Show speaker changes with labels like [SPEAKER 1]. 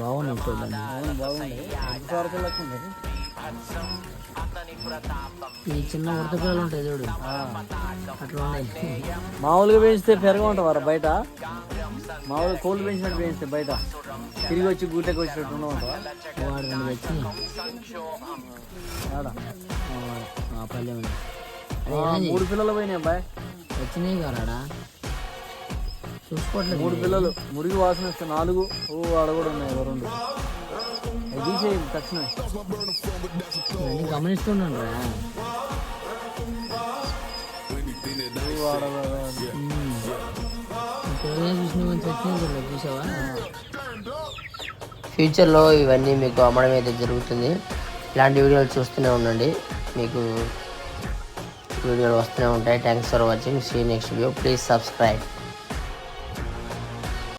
[SPEAKER 1] బాగున్నాయి చూడండి.
[SPEAKER 2] బాగుంది.
[SPEAKER 1] ఈ చిన్న ఉడత పిల్లలు ఉంటాయి చూడు, అట్లా ఉన్నాయి.
[SPEAKER 2] మామూలుగా పెంచితే పెరగమంటావారా బయట? మామూలుగా కోళ్ళు పెంచినట్టు పెంచితే బయట తిరిగి వచ్చి గుట్టకి వచ్చినట్టు ఉండమంటావా?
[SPEAKER 1] వాడు 2 వచ్చినాయి పల్లె
[SPEAKER 2] 3 పిల్లలు పోయినాయి అబ్బాయి.
[SPEAKER 1] వచ్చినాయి కాడా చూసుకోవట్లేదు.
[SPEAKER 2] 3 పిల్లలు మురిగి వాసన వస్తే 4 ఆడ కూడా ఉన్నాయి 2. అది తీసేయి తక్షణం.
[SPEAKER 1] ఇవన్నీ గమనిస్తున్నాను రా. చూసావా? ఫ్యూచర్లో ఇవన్నీ మీకు అమ్మడం అయితే జరుగుతుంది. ఇలాంటి వీడియోలు చూస్తూనే ఉండండి, మీకు వీడియోలు వస్తూనే ఉంటాయి. Thanks for watching. See next video. Please subscribe.